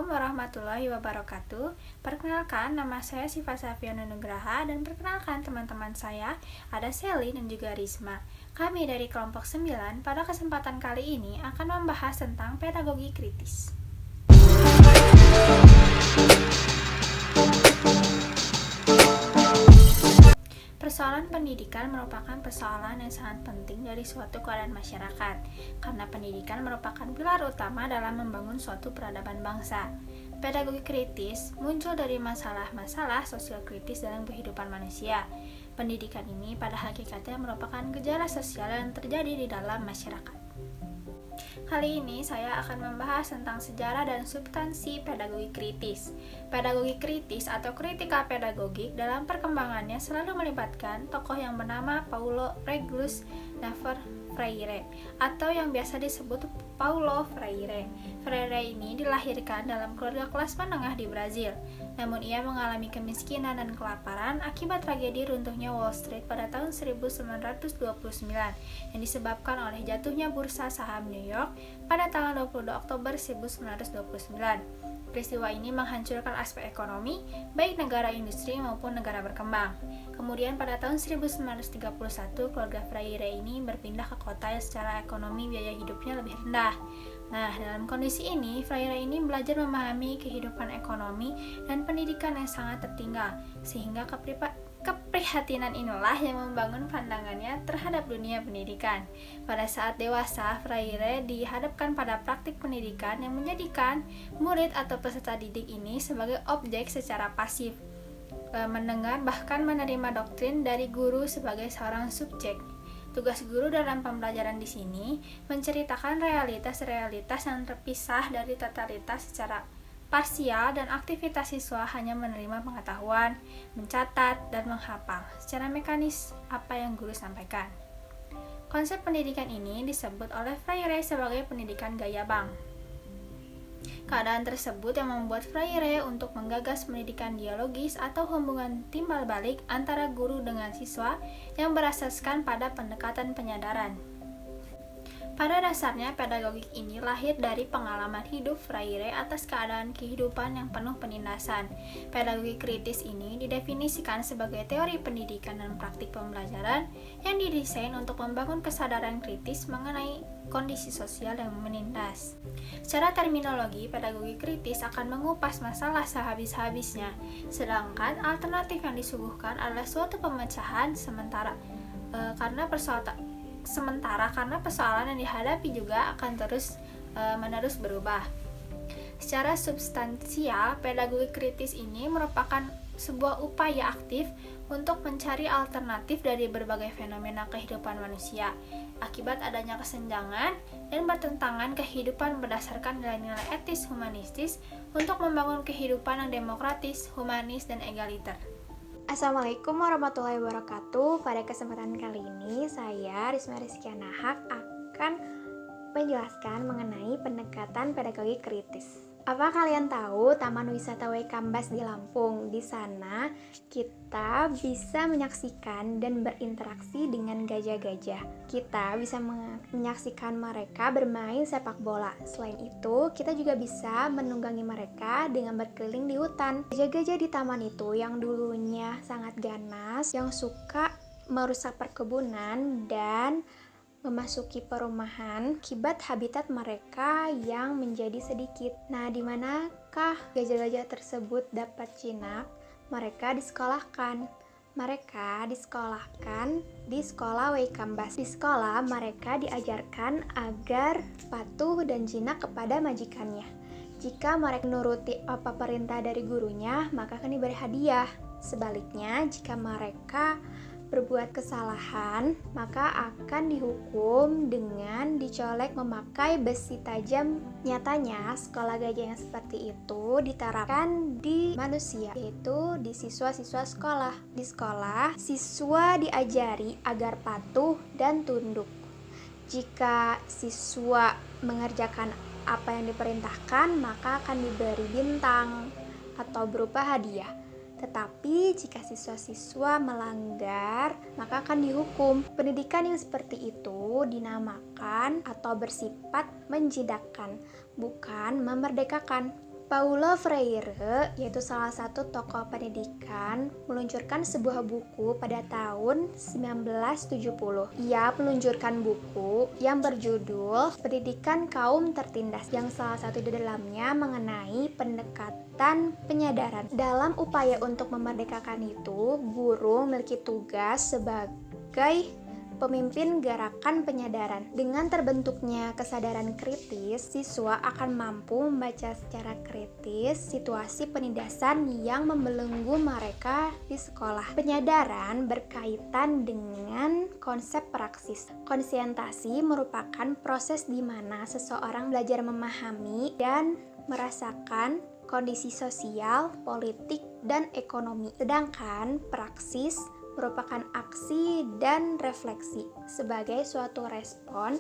Assalamualaikum warahmatullahi wabarakatuh. Perkenalkan, nama saya Syifa Safiana Nugraha dan perkenalkan teman-teman saya, ada Sally dan juga Risma. Kami dari kelompok 9 pada kesempatan kali ini akan membahas tentang pedagogi kritis. Persoalan pendidikan merupakan persoalan yang sangat penting dari suatu keadaan masyarakat, karena pendidikan merupakan pilar utama dalam membangun suatu peradaban bangsa. Pedagogi kritis muncul dari masalah-masalah sosial kritis dalam kehidupan manusia. Pendidikan ini pada hakikatnya merupakan gejala sosial yang terjadi di dalam masyarakat. Kali ini saya akan membahas tentang sejarah dan substansi pedagogi kritis. Pedagogi kritis atau kritika pedagogik dalam perkembangannya selalu melibatkan tokoh yang bernama Paulo Regulus Never Freire atau yang biasa disebut Paulo Freire. Freire ini dilahirkan dalam keluarga kelas menengah di Brazil. Namun ia mengalami kemiskinan dan kelaparan akibat tragedi runtuhnya Wall Street pada tahun 1929 yang disebabkan oleh jatuhnya bursa saham New York pada tanggal 22 Oktober 1929. Peristiwa ini menghancurkan aspek ekonomi, baik negara industri maupun negara berkembang. Kemudian pada tahun 1931, keluarga Freire ini berpindah ke kota yang secara ekonomi biaya hidupnya lebih rendah. Nah, dalam kondisi ini, Freire ini belajar memahami kehidupan ekonomi dan pendidikan yang sangat tertinggal, sehingga keprihatinan inilah yang membangun pandangannya terhadap dunia pendidikan. Pada saat dewasa, Freire dihadapkan pada praktik pendidikan yang menjadikan murid atau peserta didik ini sebagai objek secara pasif, mendengar bahkan menerima doktrin dari guru sebagai seorang subjek. Tugas guru dalam pembelajaran di sini menceritakan realitas-realitas yang terpisah dari totalitas secara parsial, dan aktivitas siswa hanya menerima pengetahuan, mencatat, dan menghafal secara mekanis apa yang guru sampaikan. Konsep pendidikan ini disebut oleh Freire sebagai pendidikan gaya bank. Keadaan tersebut yang membuat Freire untuk menggagas pendidikan dialogis atau hubungan timbal balik antara guru dengan siswa yang berasaskan pada pendekatan penyadaran. Pada dasarnya, pedagogik ini lahir dari pengalaman hidup Freire atas keadaan kehidupan yang penuh penindasan. Pedagogi kritis ini didefinisikan sebagai teori pendidikan dan praktik pembelajaran yang didesain untuk membangun kesadaran kritis mengenai kondisi sosial yang menindas. Secara terminologi, pedagogi kritis akan mengupas masalah sehabis-habisnya, sedangkan alternatif yang disuguhkan adalah suatu pemecahan sementara karena persoalan yang dihadapi juga akan terus-menerus berubah. Secara substansial, pedagogi kritis ini merupakan sebuah upaya aktif untuk mencari alternatif dari berbagai fenomena kehidupan manusia akibat adanya kesenjangan dan bertentangan kehidupan berdasarkan nilai-nilai etis humanistis untuk membangun kehidupan yang demokratis, humanis, dan egaliter. Assalamualaikum warahmatullahi wabarakatuh. Pada kesempatan kali ini, saya Risma Rizky Nahak akan menjelaskan mengenai pendekatan pedagogi kritis. Apa kalian tahu Taman Wisata Waikambas di Lampung? Di sana kita bisa menyaksikan dan berinteraksi dengan gajah-gajah. Kita bisa menyaksikan mereka bermain sepak bola. Selain itu, kita juga bisa menunggangi mereka dengan berkeliling di hutan. Gajah-gajah di taman itu yang dulunya sangat ganas, yang suka merusak perkebunan dan memasuki perumahan akibat habitat mereka yang menjadi sedikit. Nah, di manakah gajah-gajah tersebut dapat jinak? Mereka disekolahkan. Mereka disekolahkan di sekolah Waikambas. Di sekolah mereka diajarkan agar patuh dan jinak kepada majikannya. Jika mereka menuruti apa perintah dari gurunya, maka akan diberi hadiah. Sebaliknya, jika mereka berbuat kesalahan, maka akan dihukum dengan dicolek memakai besi tajam. Nyatanya, sekolah gajah yang seperti itu diterapkan di manusia, yaitu di siswa-siswa sekolah. Di sekolah, siswa diajari agar patuh dan tunduk. Jika siswa mengerjakan apa yang diperintahkan, maka akan diberi bintang atau berupa hadiah. Tetapi jika siswa-siswa melanggar, maka akan dihukum. Pendidikan yang seperti itu dinamakan atau bersifat menjinakkan, bukan memerdekakan. Paulo Freire, yaitu salah satu tokoh pendidikan, meluncurkan sebuah buku pada tahun 1970. Ia meluncurkan buku yang berjudul Pendidikan Kaum Tertindas, yang salah satu di dalamnya mengenai pendekatan penyadaran. Dalam upaya untuk memerdekakan itu, guru memiliki tugas sebagai pemimpin gerakan penyadaran. Dengan terbentuknya kesadaran kritis, siswa akan mampu membaca secara kritis situasi penindasan yang membelenggu mereka di sekolah. Penyadaran berkaitan dengan konsep praksis. Konsientasi merupakan proses di mana seseorang belajar memahami dan merasakan kondisi sosial, politik, dan ekonomi. Sedangkan praksis merupakan aksi dan refleksi sebagai suatu respon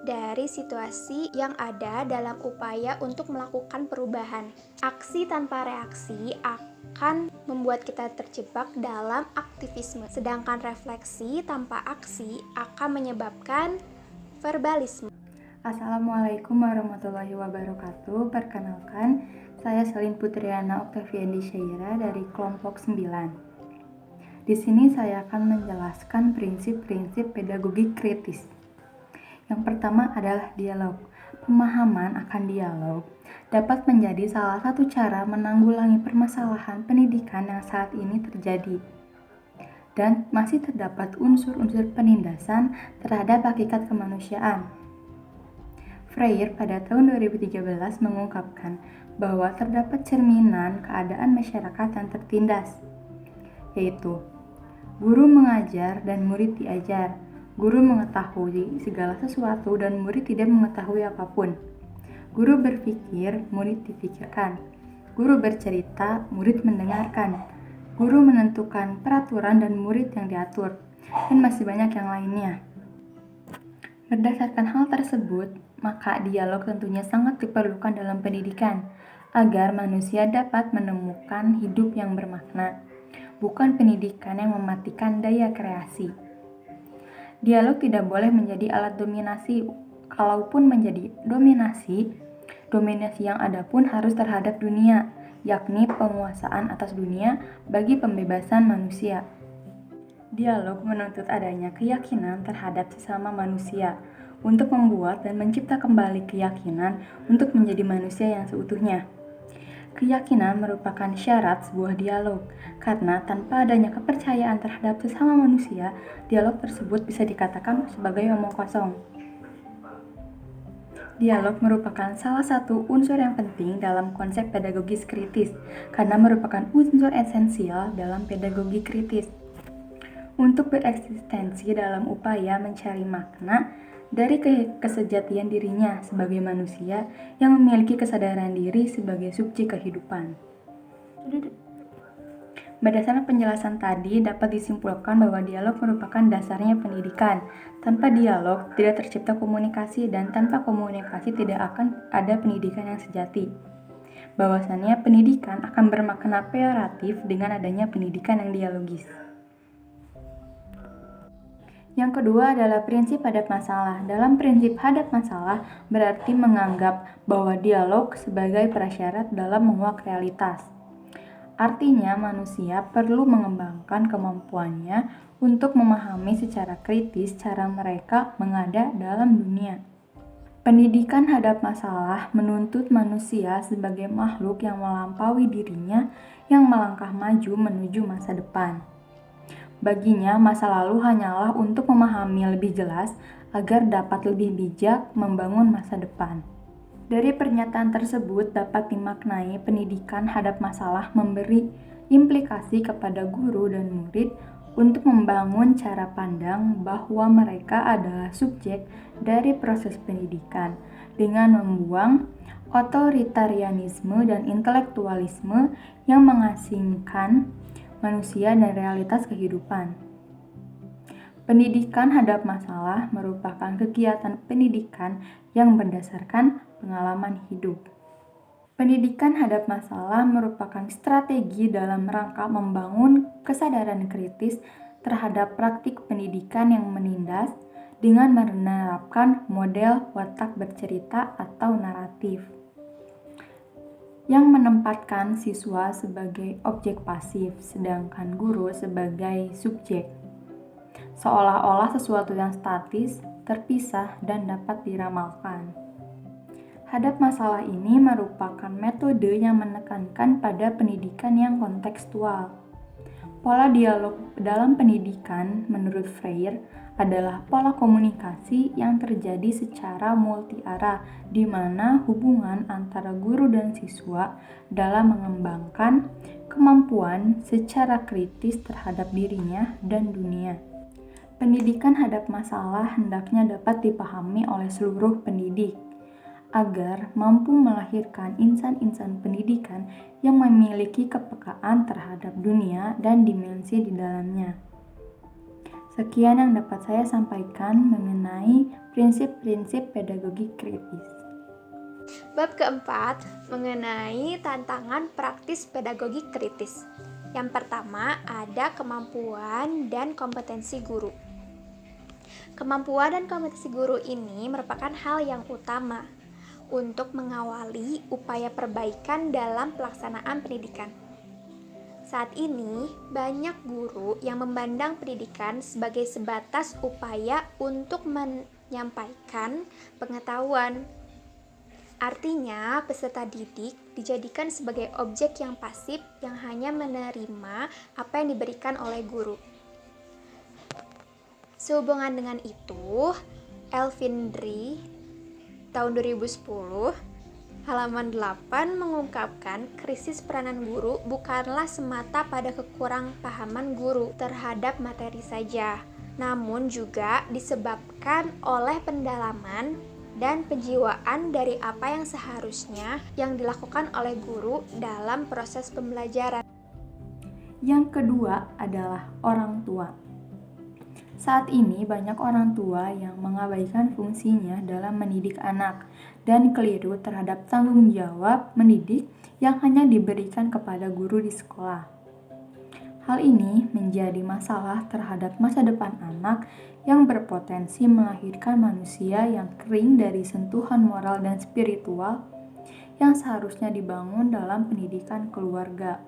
dari situasi yang ada dalam upaya untuk melakukan perubahan. Aksi tanpa reaksi akan membuat kita terjebak dalam aktivisme, sedangkan refleksi tanpa aksi akan menyebabkan verbalisme. Assalamualaikum warahmatullahi wabarakatuh. Perkenalkan, saya Selin Putriana Octaviandi Syaira dari kelompok 9. Di sini saya akan menjelaskan prinsip-prinsip pedagogi kritis. Yang pertama adalah dialog. Pemahaman akan dialog dapat menjadi salah satu cara menanggulangi permasalahan pendidikan yang saat ini terjadi. Dan masih terdapat unsur-unsur penindasan terhadap hakikat kemanusiaan. Freire pada tahun 2013 mengungkapkan bahwa terdapat cerminan keadaan masyarakat yang tertindas, yaitu guru mengajar dan murid diajar. Guru mengetahui segala sesuatu dan murid tidak mengetahui apapun. Guru berpikir, murid dipikirkan. Guru bercerita, murid mendengarkan. Guru menentukan peraturan dan murid yang diatur. Dan masih banyak yang lainnya. Berdasarkan hal tersebut, maka dialog tentunya sangat diperlukan dalam pendidikan agar manusia dapat menemukan hidup yang bermakna. Bukan pendidikan yang mematikan daya kreasi. Dialog tidak boleh menjadi alat dominasi. Kalaupun menjadi dominasi yang ada pun harus terhadap dunia, yakni penguasaan atas dunia bagi pembebasan manusia. Dialog menuntut adanya keyakinan terhadap sesama manusia untuk membuat dan mencipta kembali keyakinan untuk menjadi manusia yang seutuhnya. Keyakinan merupakan syarat sebuah dialog, karena tanpa adanya kepercayaan terhadap sesama manusia, dialog tersebut bisa dikatakan sebagai omong kosong. Dialog merupakan salah satu unsur yang penting dalam konsep pedagogis kritis, karena merupakan unsur esensial dalam pedagogi kritis. Untuk bereksistensi dalam upaya mencari makna dari kesejatian dirinya sebagai manusia yang memiliki kesadaran diri sebagai subjek kehidupan. Berdasarkan penjelasan tadi, dapat disimpulkan bahwa dialog merupakan dasarnya pendidikan. Tanpa dialog, tidak tercipta komunikasi, dan tanpa komunikasi tidak akan ada pendidikan yang sejati. Bahwasannya pendidikan akan bermakna peyoratif dengan adanya pendidikan yang dialogis. Yang kedua adalah prinsip hadap masalah. Dalam prinsip hadap masalah berarti menganggap bahwa dialog sebagai prasyarat dalam menguak realitas. Artinya manusia perlu mengembangkan kemampuannya untuk memahami secara kritis cara mereka mengada dalam dunia. Pendidikan hadap masalah menuntut manusia sebagai makhluk yang melampaui dirinya yang melangkah maju menuju masa depan. Baginya, masa lalu hanyalah untuk memahami lebih jelas agar dapat lebih bijak membangun masa depan. Dari pernyataan tersebut dapat dimaknai pendidikan hadap masalah memberi implikasi kepada guru dan murid untuk membangun cara pandang bahwa mereka adalah subjek dari proses pendidikan dengan membuang otoritarianisme dan intelektualisme yang mengasingkan manusia dan realitas kehidupan. Pendidikan hadap masalah merupakan kegiatan pendidikan yang berdasarkan pengalaman hidup. Pendidikan hadap masalah merupakan strategi dalam rangka membangun kesadaran kritis terhadap praktik pendidikan yang menindas dengan menerapkan model watak bercerita atau naratif. yang menempatkan siswa sebagai objek pasif, sedangkan guru sebagai subjek. Seolah-olah sesuatu yang statis, terpisah, dan dapat diramalkan. Hadap masalah ini merupakan metode yang menekankan pada pendidikan yang kontekstual. Pola dialog dalam pendidikan, menurut Freire, adalah pola komunikasi yang terjadi secara multi-arah, di mana hubungan antara guru dan siswa dalam mengembangkan kemampuan secara kritis terhadap dirinya dan dunia. Pendidikan hadap masalah hendaknya dapat dipahami oleh seluruh pendidik, agar mampu melahirkan insan-insan pendidikan yang memiliki kepekaan terhadap dunia dan dimensi di dalamnya. Sekian yang dapat saya sampaikan mengenai prinsip-prinsip pedagogi kritis. Bab keempat mengenai tantangan praktis pedagogi kritis. Yang pertama ada kemampuan dan kompetensi guru. Kemampuan dan kompetensi guru ini merupakan hal yang utama untuk mengawali upaya perbaikan dalam pelaksanaan pendidikan. Saat ini, banyak guru yang memandang pendidikan sebagai sebatas upaya untuk menyampaikan pengetahuan. Artinya, peserta didik dijadikan sebagai objek yang pasif yang hanya menerima apa yang diberikan oleh guru. Sehubungan dengan itu, Elvin Dri tahun 2010 halaman 8 mengungkapkan krisis peranan guru bukanlah semata pada kekurang pahaman guru terhadap materi saja, namun juga disebabkan oleh pendalaman dan penjiwaan dari apa yang seharusnya yang dilakukan oleh guru dalam proses pembelajaran. Yang kedua adalah orang tua. Saat ini banyak orang tua yang mengabaikan fungsinya dalam mendidik anak dan keliru terhadap tanggung jawab mendidik yang hanya diberikan kepada guru di sekolah. Hal ini menjadi masalah terhadap masa depan anak yang berpotensi melahirkan manusia yang kering dari sentuhan moral dan spiritual yang seharusnya dibangun dalam pendidikan keluarga.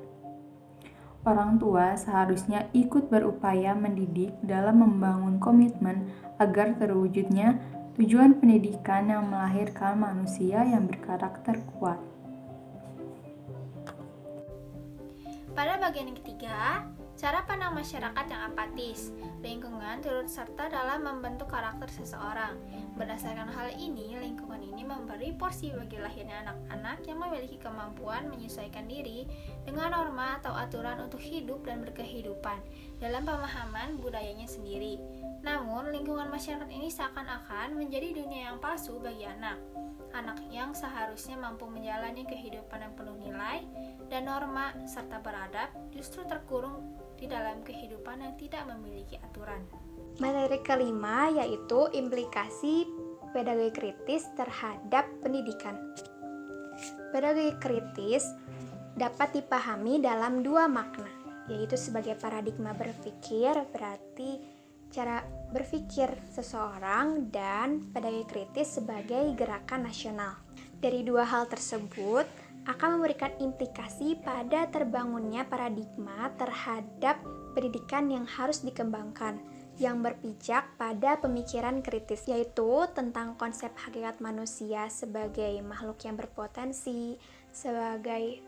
Orang tua seharusnya ikut berupaya mendidik dalam membangun komitmen agar terwujudnya tujuan pendidikan yang melahirkan manusia yang berkarakter kuat. Pada bagian yang ketiga, cara pandang masyarakat yang apatis. Lingkungan turut serta dalam membentuk karakter seseorang. Berdasarkan hal ini, lingkungan ini memberi porsi bagi lahirnya anak-anak yang memiliki kemampuan menyesuaikan diri dengan norma atau aturan untuk hidup dan berkehidupan dalam pemahaman budayanya sendiri. Namun, lingkungan masyarakat ini seakan-akan menjadi dunia yang palsu bagi anak. Anak yang seharusnya mampu menjalani kehidupan yang penuh nilai dan norma serta beradab justru terkurung di dalam kehidupan yang tidak memiliki aturan. Materi kelima yaitu implikasi pedagogi kritis terhadap pendidikan. Pedagogi kritis dapat dipahami dalam dua makna, yaitu sebagai paradigma berpikir, berarti cara berpikir seseorang, dan pedagogi kritis sebagai gerakan nasional. Dari dua hal tersebut akan memberikan implikasi pada terbangunnya paradigma terhadap pendidikan yang harus dikembangkan, yang berpijak pada pemikiran kritis, yaitu tentang konsep hakikat manusia sebagai makhluk yang berpotensi, sebagai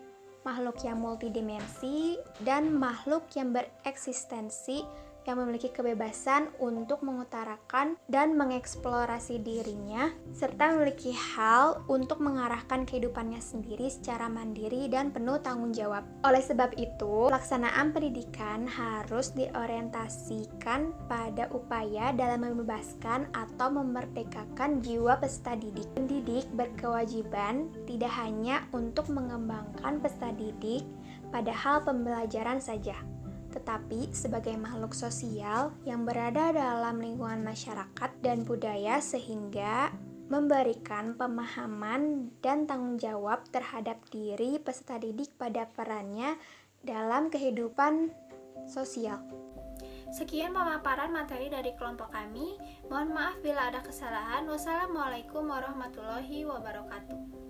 makhluk yang multidimensi, dan makhluk yang bereksistensi yang memiliki kebebasan untuk mengutarakan dan mengeksplorasi dirinya, serta memiliki hal untuk mengarahkan kehidupannya sendiri secara mandiri dan penuh tanggung jawab. Oleh sebab itu, pelaksanaan pendidikan harus diorientasikan pada upaya dalam membebaskan atau memerdekakan jiwa peserta didik. Pendidik berkewajiban tidak hanya untuk mengembangkan peserta didik pada hal pembelajaran saja, tetapi sebagai makhluk sosial yang berada dalam lingkungan masyarakat dan budaya sehingga memberikan pemahaman dan tanggung jawab terhadap diri peserta didik pada perannya dalam kehidupan sosial. Sekian pemaparan materi dari kelompok kami. Mohon maaf bila ada kesalahan. Wassalamualaikum warahmatullahi wabarakatuh.